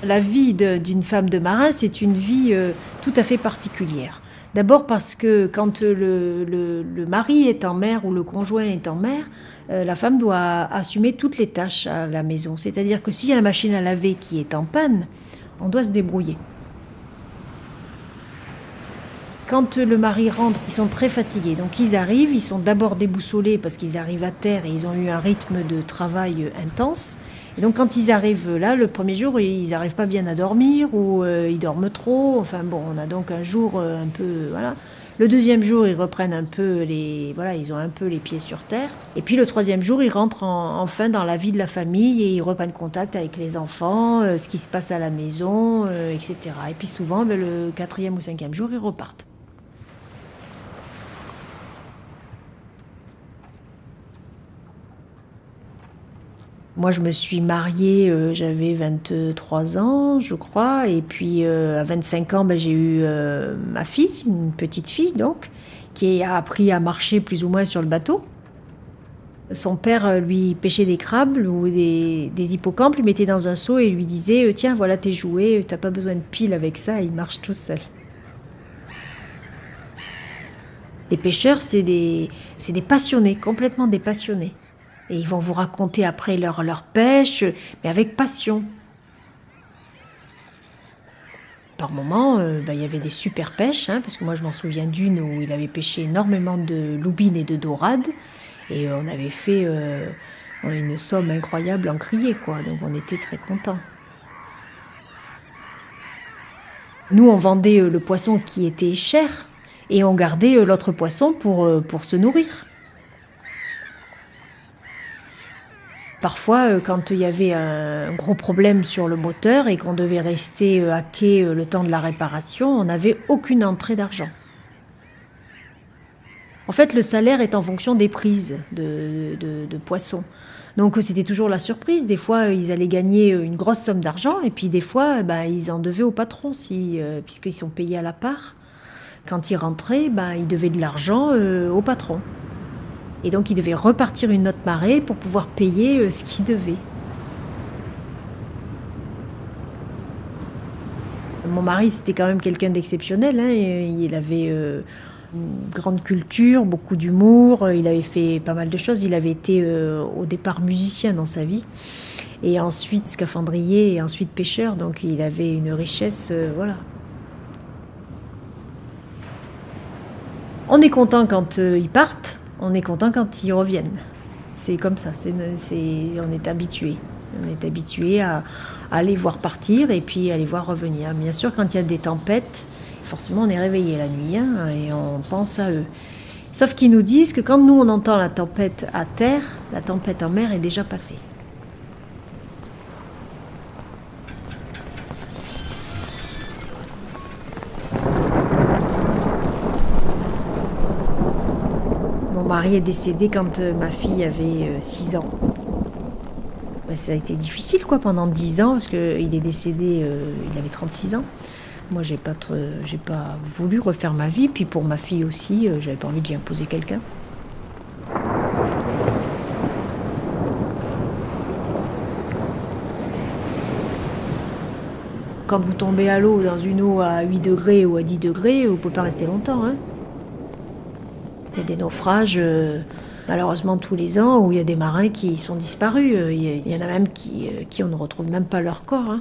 La vie d'une femme de marin, c'est une vie tout à fait particulière. D'abord parce que quand le mari est en mer ou le conjoint est en mer, la femme doit assumer toutes les tâches à la maison. C'est-à-dire que s'il y a la machine à laver qui est en panne, on doit se débrouiller. Quand le mari rentre, ils sont très fatigués. Donc ils arrivent, ils sont d'abord déboussolés parce qu'ils arrivent à terre et ils ont eu un rythme de travail intense. Et donc quand ils arrivent là, le premier jour, ils n'arrivent pas bien à dormir ou ils dorment trop. Enfin bon, on a donc un jour un peu... Voilà. Le deuxième jour, ils reprennent un peu Voilà, ils ont un peu les pieds sur terre. Et puis le troisième jour, ils rentrent enfin dans la vie de la famille et ils reprennent contact avec les enfants, ce qui se passe à la maison, etc. Et puis souvent, le quatrième ou cinquième jour, ils repartent. Moi, je me suis mariée, j'avais 23 ans, je crois. Et puis, à 25 ans, j'ai eu ma fille, une petite fille, donc, qui a appris à marcher plus ou moins sur le bateau. Son père, lui, pêchait des crabes ou des hippocampes, lui mettait dans un seau et lui disait tiens, voilà tes jouets, t'as pas besoin de pile avec ça, il marche tout seul. Les pêcheurs, c'est des passionnés, complètement des passionnés. Et ils vont vous raconter après leur pêche, mais avec passion. Par moments, il y avait des super pêches, parce que moi je m'en souviens d'une où il avait pêché énormément de loubines et de dorades. Et on avait fait une somme incroyable en criée, quoi. Donc on était très contents. Nous, on vendait le poisson qui était cher et on gardait l'autre poisson pour se nourrir. Parfois, quand il y avait un gros problème sur le moteur et qu'on devait rester à quai le temps de la réparation, on n'avait aucune entrée d'argent. En fait, le salaire est en fonction des prises de poissons. Donc c'était toujours la surprise. Des fois, ils allaient gagner une grosse somme d'argent et puis des fois, ils en devaient au patron, puisqu'ils sont payés à la part. Quand ils rentraient, ils devaient de l'argent au patron. Et donc, ils devaient repartir une autre marée pour pouvoir payer ce qu'ils devaient. Mon mari, c'était quand même quelqu'un d'exceptionnel. Il avait une grande culture, beaucoup d'humour. Il avait fait pas mal de choses. Il avait été au départ musicien dans sa vie. Et ensuite scaphandrier et ensuite pêcheur. Donc, il avait une richesse, voilà. On est content quand ils partent. On est content quand ils reviennent. C'est comme ça, on est habitué. On est habitué à les voir partir et puis à les voir revenir. Bien sûr, quand il y a des tempêtes, forcément on est réveillé la nuit et on pense à eux. Sauf qu'ils nous disent que quand nous on entend la tempête à terre, la tempête en mer est déjà passée. Mon mari est décédé quand ma fille avait 6 ans. Ça a été difficile pendant 10 ans parce qu'il est décédé, il avait 36 ans. Moi, j'ai pas voulu refaire ma vie. Puis pour ma fille aussi, j'avais pas envie de lui imposer quelqu'un. Quand vous tombez à l'eau, dans une eau à 8 degrés ou à 10 degrés, vous ne pouvez pas rester longtemps. Il y a des naufrages, malheureusement tous les ans, où il y a des marins qui sont disparus. Il y en a même qui on ne retrouve même pas leur corps.